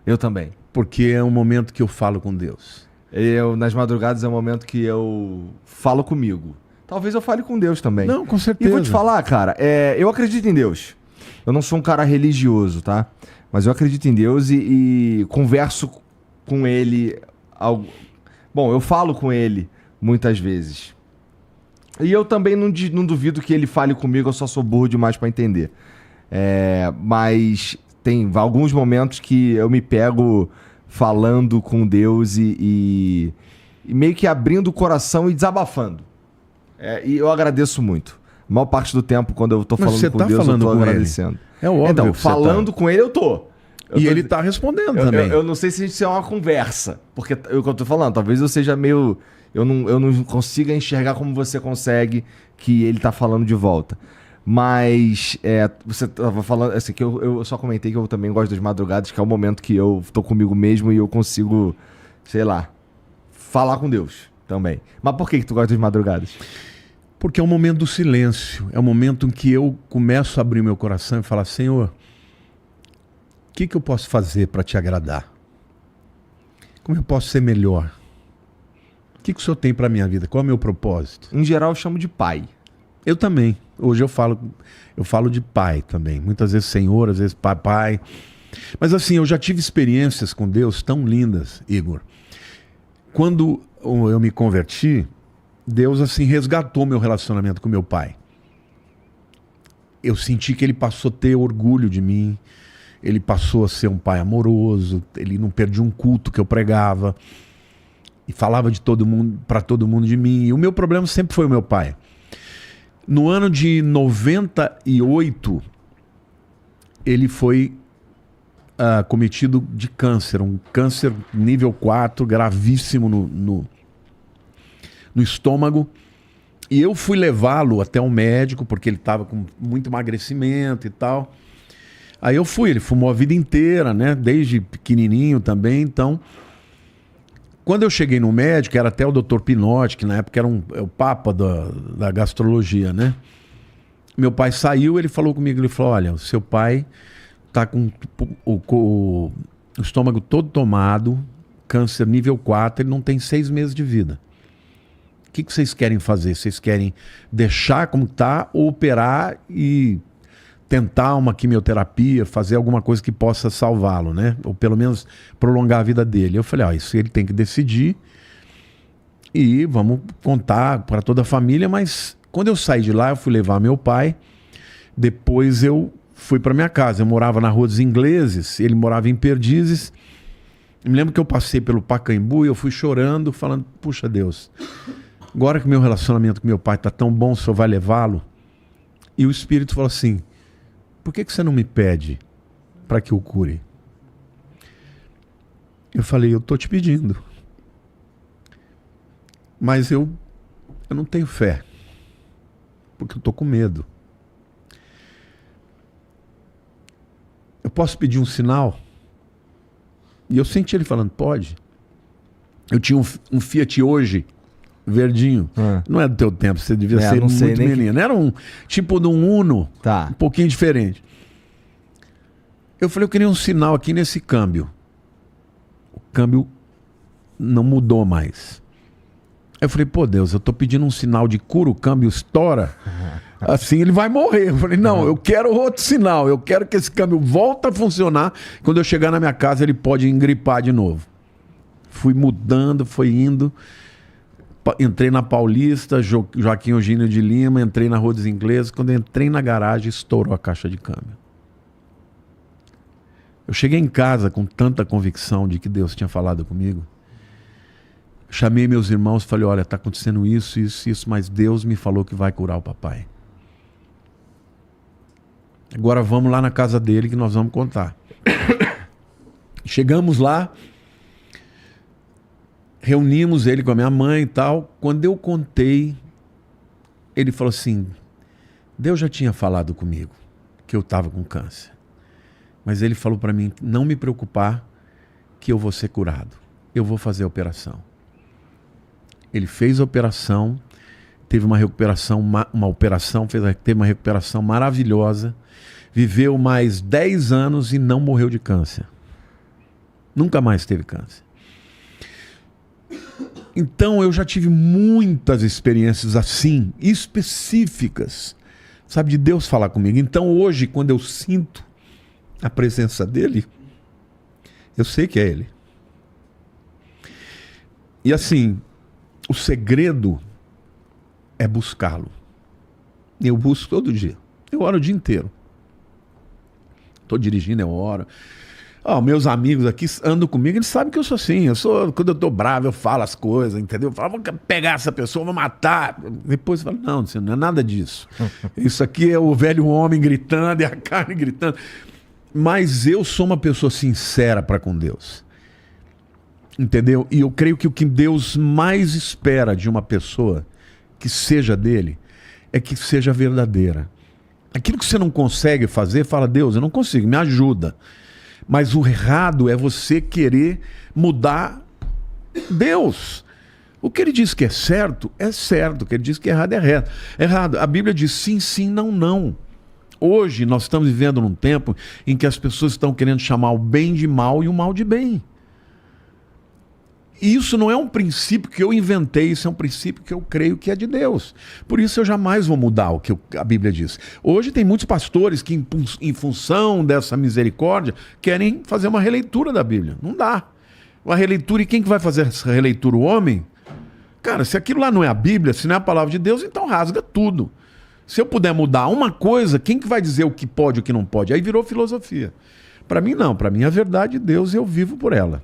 Eu também. Porque é um momento que eu falo com Deus. Nas madrugadas é o momento que eu falo comigo. Talvez eu fale com Deus também. Não, com certeza. E vou te falar, cara, eu acredito em Deus. Eu não sou um cara religioso, tá? Mas eu acredito em Deus e converso com Ele. Bom, eu falo com Ele muitas vezes. E eu também não duvido que Ele fale comigo, eu só sou burro demais pra entender. Mas tem alguns momentos que eu me pego falando com Deus e meio que abrindo o coração e desabafando. E eu agradeço muito. A maior parte do tempo, quando eu tô falando com Deus, eu tô agradecendo. É óbvio. Então, falando com Ele, eu tô. E ele tá respondendo também. Eu não sei se isso é uma conversa. Porque é o que eu tô falando, talvez eu seja meio... Eu não consiga enxergar como você consegue que ele tá falando de volta. Mas você tava falando... Assim, que eu só comentei que eu também gosto das madrugadas, que é o momento que eu tô comigo mesmo e eu consigo, sei lá, falar com Deus também. Mas por que tu gosta das madrugadas? Porque é o momento do silêncio. É o momento em que eu começo a abrir meu coração e falar: Senhor, o que eu posso fazer para te agradar? Como eu posso ser melhor? O que o Senhor tem para a minha vida? Qual é o meu propósito? Em geral, eu chamo de pai. Eu também. Hoje eu falo de pai também. Muitas vezes Senhor, às vezes pai. Mas assim, eu já tive experiências com Deus tão lindas, Igor. Quando eu me converti, Deus assim resgatou meu relacionamento com meu pai. Eu senti que ele passou a ter orgulho de mim. Ele passou a ser um pai amoroso. Ele não perdia um culto que eu pregava. E falava de todo mundo, para todo mundo de mim. E o meu problema sempre foi o meu pai. No ano de 98, ele foi cometido de câncer. Um câncer nível 4, gravíssimo no estômago. E eu fui levá-lo até um médico, porque ele estava com muito emagrecimento e tal. Aí eu fui, ele fumou a vida inteira, né? Desde pequenininho também, então... Quando eu cheguei no médico, era até o Dr. Pinotti, que na época era o papa da gastrologia, né? Meu pai saiu, ele falou comigo, ele falou: olha, o seu pai tá com o estômago todo tomado, câncer nível 4, ele não tem 6 meses de vida. O que vocês querem fazer? Vocês querem deixar como tá ou operar e tentar uma quimioterapia, fazer alguma coisa que possa salvá-lo, né? Ou pelo menos prolongar a vida dele. Eu falei: isso ele tem que decidir e vamos contar para toda a família. Mas quando eu saí de lá, eu fui levar meu pai. Depois eu fui para minha casa. Eu morava na Rua dos Ingleses, ele morava em Perdizes. Eu me lembro que eu passei pelo Pacaembu e eu fui chorando, falando: puxa Deus, agora que meu relacionamento com meu pai está tão bom, o senhor vai levá-lo? E o Espírito falou assim: por que você não me pede para que eu cure? Eu falei: eu estou te pedindo. Mas eu não tenho fé. Porque eu estou com medo. Eu posso pedir um sinal? E eu senti ele falando: pode. Eu tinha um Fiat hoje, verdinho. Não é do teu tempo, você devia ser muito menino. Era um tipo de um Uno, um pouquinho diferente. Eu falei: eu queria um sinal aqui nesse câmbio. O câmbio não mudou mais. Eu falei: pô Deus, eu tô pedindo um sinal de cura, o câmbio estoura. Assim ele vai morrer. Eu falei: não, eu quero outro sinal. Eu quero que esse câmbio volte a funcionar. Quando eu chegar na minha casa ele pode engripar de novo. Fui mudando, foi indo. Entrei na Paulista, Joaquim Eugênio de Lima, entrei na Rua dos Ingleses. Quando eu entrei na garagem, estourou a caixa de câmbio. Eu cheguei em casa com tanta convicção de que Deus tinha falado comigo. Chamei meus irmãos e falei: olha, está acontecendo isso, mas Deus me falou que vai curar o papai. Agora vamos lá na casa dele que nós vamos contar. Chegamos lá, reunimos ele com a minha mãe e tal. Quando eu contei, ele falou assim: Deus já tinha falado comigo que eu estava com câncer. Mas ele falou para mim não me preocupar, que eu vou ser curado. Eu vou fazer a operação. Ele fez a operação, teve uma recuperação, teve uma recuperação maravilhosa. Viveu mais 10 anos e não morreu de câncer. Nunca mais teve câncer. Então eu já tive muitas experiências assim, específicas, sabe, de Deus falar comigo. Então hoje, quando eu sinto a presença dele, eu sei que é ele. E assim, o segredo é buscá-lo. Eu busco todo dia. Eu oro o dia inteiro. Estou dirigindo, eu oro. Meus amigos aqui andam comigo, eles sabem que eu sou assim. Quando eu tô bravo, eu falo as coisas, entendeu? Eu falo, vou pegar essa pessoa, vou matar. Depois eu falo, não é nada disso. Isso aqui é o velho homem gritando, é a carne gritando. Mas eu sou uma pessoa sincera para com Deus. Entendeu? E eu creio que o que Deus mais espera de uma pessoa que seja dele é que seja verdadeira. Aquilo que você não consegue fazer, fala, Deus, eu não consigo, me ajuda. Mas o errado é você querer mudar Deus. O que ele diz que é certo. O que ele diz que é errado. A Bíblia diz sim, sim, não, não. Hoje nós estamos vivendo num tempo em que as pessoas estão querendo chamar o bem de mal e o mal de bem. E isso não é um princípio que eu inventei, isso é um princípio que eu creio que é de Deus. Por isso eu jamais vou mudar o que a Bíblia diz. Hoje tem muitos pastores que, em função dessa misericórdia, querem fazer uma releitura da Bíblia. Não dá. Uma releitura, e quem que vai fazer essa releitura? O homem? Cara, se aquilo lá não é a Bíblia, se não é a palavra de Deus, então rasga tudo. Se eu puder mudar uma coisa, quem que vai dizer o que pode e o que não pode? Aí virou filosofia. Para mim não, para mim a verdade de Deus, eu vivo por ela.